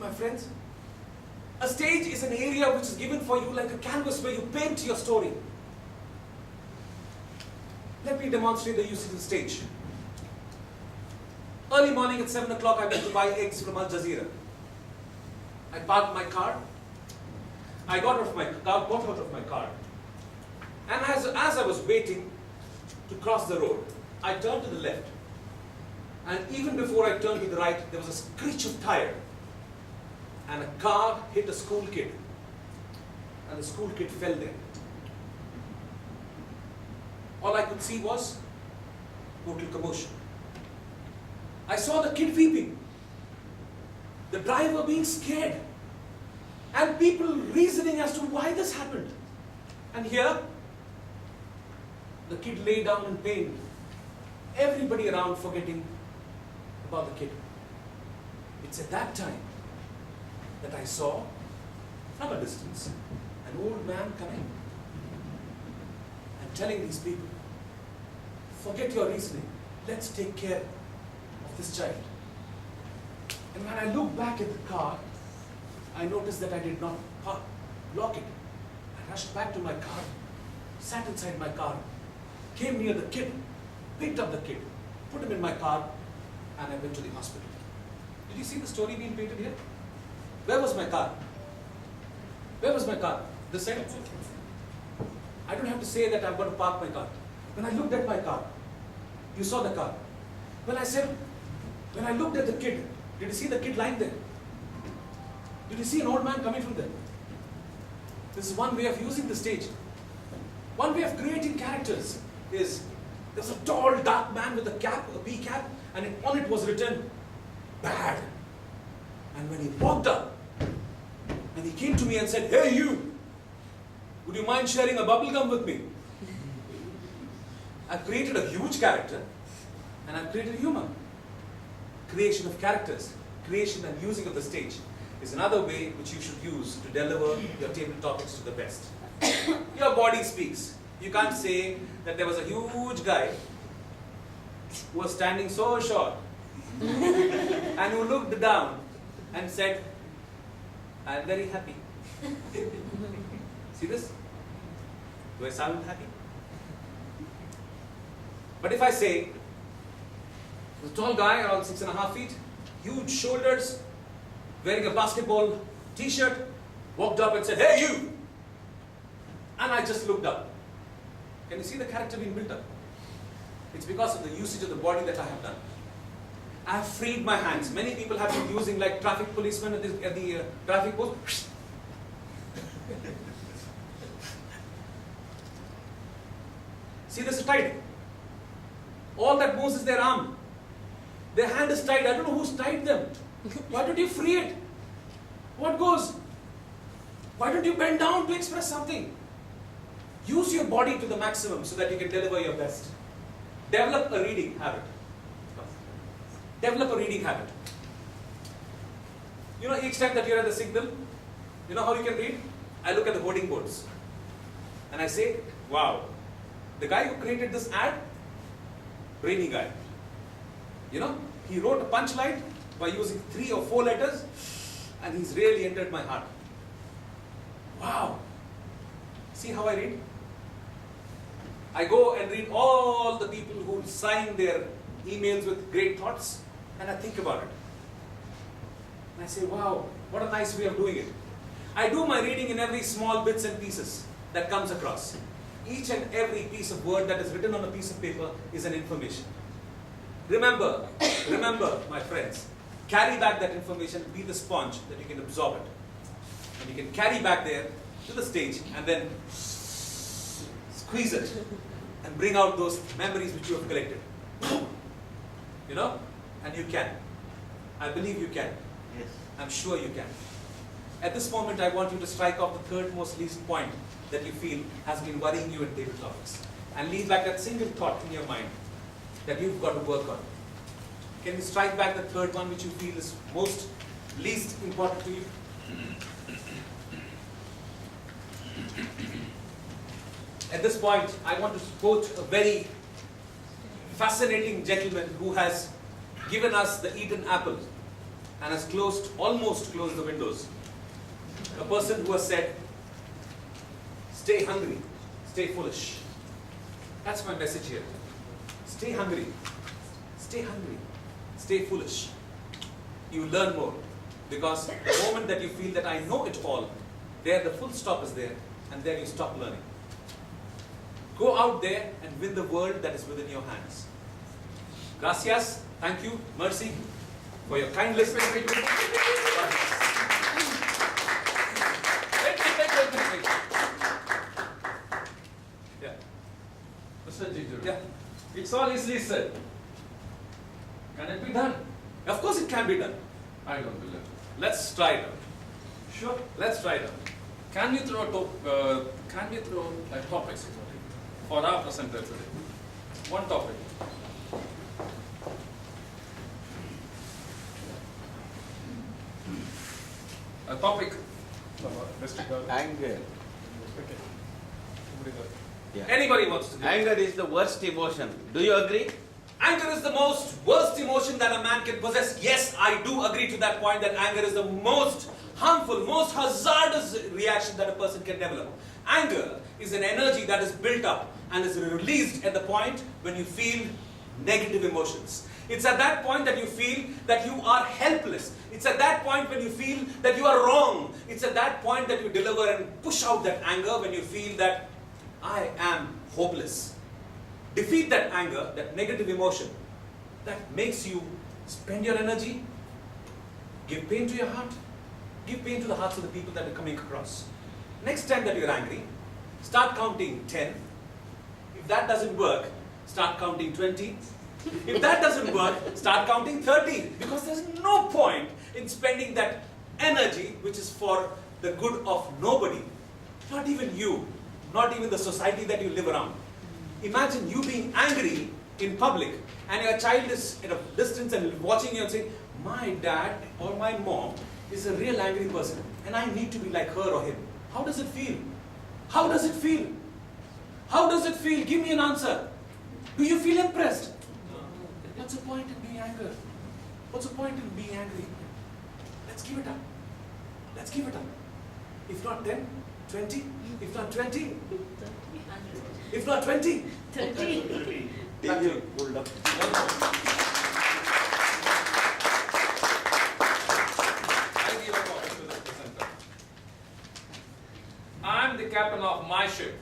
my friends? A stage is an area which is given for you like a canvas where you paint your story. Let me demonstrate the usage of the stage. Early morning at 7 o'clock, I went to buy eggs from Al Jazeera. I parked my car. I got out of my car. And as I was waiting to cross the road, I turned to the left. And even before I turned to the right, there was a screech of tire. And a car hit a school kid. And the school kid fell there. All I could see was total commotion. I saw the kid weeping, the driver being scared, and people reasoning as to why this happened. And here, the kid lay down in pain, everybody around forgetting about the kid. It's at that time that I saw, from a distance, an old man coming and telling these people, forget your reasoning, let's take care of this child. And when I looked back at the car, I noticed that I did not lock it. I rushed back to my car, sat inside my car, came near the kid, picked up the kid, put him in my car, and I went to the hospital. Did you see the story being painted here? Where was my car? Where was my car? This side? I don't have to say that I've got to park my car. When I looked at my car, you saw the car. When I looked at the kid, did you see the kid lying there? Did you see an old man coming from there? This is one way of using the stage. One way of creating characters is, there's a tall, dark man with a cap, a pea cap, and on it was written, bad. And when he walked up, and he came to me and said, hey you, would you mind sharing a bubble gum with me? I've created a huge character, and I've created humor. Creation of characters, creation and using of the stage is another way which you should use to deliver your table topics to the best. Your body speaks. You can't say that there was a huge guy who was standing so short and who looked down and said, I'm very happy. See this? Do I sound happy? But if I say, the tall guy around 6.5 feet, huge shoulders, wearing a basketball t-shirt, walked up and said, hey you! And I just looked up. Can you see the character being built up? It's because of the usage of the body that I have done. I have freed my hands. Many people have been using like traffic policemen at the traffic post. See, this is tied. All that moves is their arm. Their hand is tied. I don't know who's tied them. Why don't you free it? What goes? Why don't you bend down to express something? Use your body to the maximum so that you can deliver your best. Develop a reading habit. Develop a reading habit. You know, each time that you're at the signal, you know how you can read? I look at the hoarding boards and I say, wow, the guy who created this ad, brainy guy. You know, he wrote a punchline by using 3 or 4 letters and he's really entered my heart. Wow. See how I read? I go and read all the people who sign their emails with great thoughts and I think about it. And I say, wow, what a nice way of doing it. I do my reading in every small bits and pieces that comes across. Each and every piece of word that is written on a piece of paper is an information. Remember, my friends, carry back that information, be the sponge that you can absorb it. And you can carry back there to the stage and then squeeze it and bring out those memories which you have collected. You know? And you can. I believe you can. Yes. I'm sure you can. At this moment, I want you to strike off the third most least point that you feel has been worrying you in table topics. And leave back that single thought in your mind that you've got to work on. Can you strike back the third one which you feel is most least important to you? At this point, I want to quote a very fascinating gentleman who has given us the Eden apple and has almost closed the windows. A person who has said, stay hungry, stay foolish. That's my message here. Stay hungry, stay foolish. You learn more. Because the moment that you feel that I know it all, there the full stop is there, and there you stop learning. Go out there and win the world that is within your hands. Gracias, thank you, Mercy, for your kind listening. Wait. Yeah. Mr. Jiju, Yeah. it's all easily said. Can it be done? Of course it can be done. I don't believe it. Let's try it out. Sure. Let's try it out. Can we throw like topics for our presenter today? One topic. A topic. Anger. Yeah. Anybody wants to do it. Anger is the worst emotion. Do you agree? Anger is the most worst emotion that a man can possess. Yes, I do agree to that point that anger is the most harmful, most hazardous reaction that a person can develop. Anger is an energy that is built up and is released at the point when you feel negative emotions. It's at that point that you feel that you are helpless. It's at that point when you feel that you are wrong. It's at that point that you deliver and push out that anger when you feel that I am hopeless. Defeat that anger, that negative emotion that makes you spend your energy, give pain to your heart, give pain to the hearts of the people that are coming across. Next time that you're angry, start counting 10. If that doesn't work, start counting 20. If that doesn't work, start counting 30. Because there's no point in spending that energy which is for the good of nobody. Not even you, not even the society that you live around. Imagine you being angry in public and your child is at a distance and watching you and saying, my dad or my mom is a real angry person and I need to be like her or him. How does it feel? How does it feel? How does it feel? Give me an answer. Do you feel impressed? What's the point in being angry? What's the point in being angry? Let's give it up. Let's give it up. If not 10, 20, if not 20, if not 20, 30. Thank you. Pulled up. I give a topic to the presenter. I'm the captain of my ship.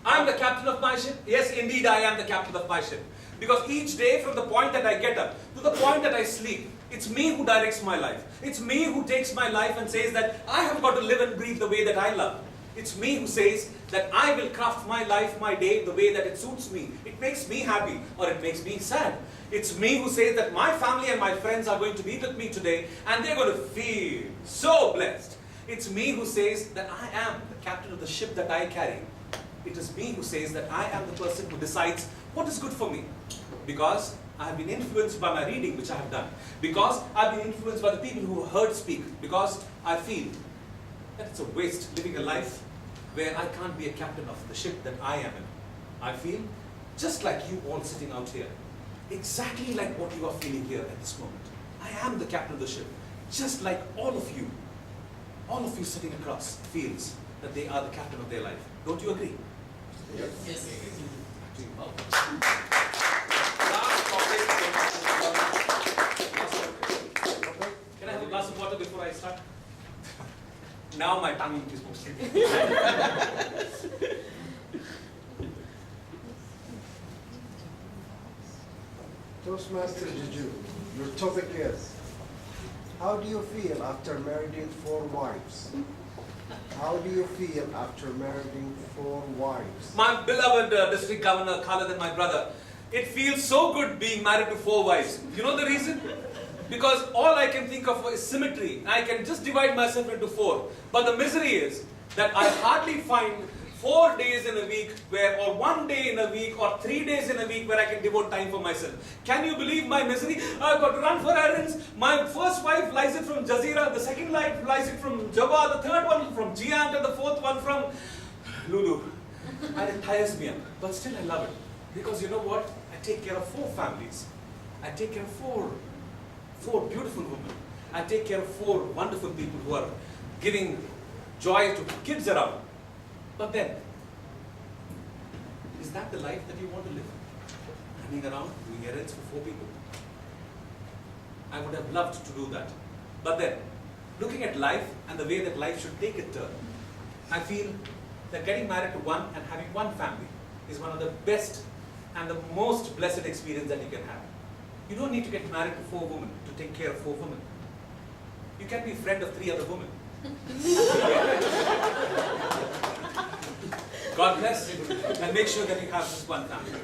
I'm the captain of my ship. Yes, indeed, I am the captain of my ship. Because each day, from the point that I get up to the point that I sleep, it's me who directs my life. It's me who takes my life and says that I have got to live and breathe the way that I love. It's me who says that I will craft my life, my day, the way that it suits me. It makes me happy or it makes me sad. It's me who says that my family and my friends are going to be with me today and they're going to feel so blessed. It's me who says that I am the captain of the ship that I carry. It is me who says that I am the person who decides what is good for me. Because I have been influenced by my reading which I have done. Because I've been influenced by the people who heard speak. Because I feel that it's a waste living a life where I can't be a captain of the ship that I am in. I feel just like you all sitting out here. Exactly like what you are feeling here at this moment. I am the captain of the ship. Just like all of you sitting across feels that they are the captain of their life. Don't you agree? Yes. Last topic. Can I have a glass of water before I start? Now my tongue is mostly. Toastmaster Jiju, your topic is, how do you feel after marrying 4 wives? How do you feel after marrying 4 wives? My beloved district governor, Khalid and my brother, it feels so good being married to 4 wives. You know the reason? Because all I can think of is symmetry. I can just divide myself into 4. But the misery is that I hardly find 4 days in a week or 1 day in a week or 3 days in a week where I can devote time for myself. Can you believe my misery? I've got to run for errands. My first wife flies it from Jazeera, the second wife flies it from Java, the third one from Giant, and the fourth one from Lulu. And it tires me up. But still I love it. Because you know what? I take care of 4 families. I take care of 4 beautiful women. I take care of 4 wonderful people who are giving joy to kids around. But then, is that the life that you want to live? Running around, doing errands for 4 people? I would have loved to do that. But then, looking at life and the way that life should take a turn, I feel that getting married to one and having one family is one of the best and the most blessed experience that you can have. You don't need to get married to 4 women to take care of 4 women. You can be a friend of 3 other women. God bless, and make sure that you have just one family.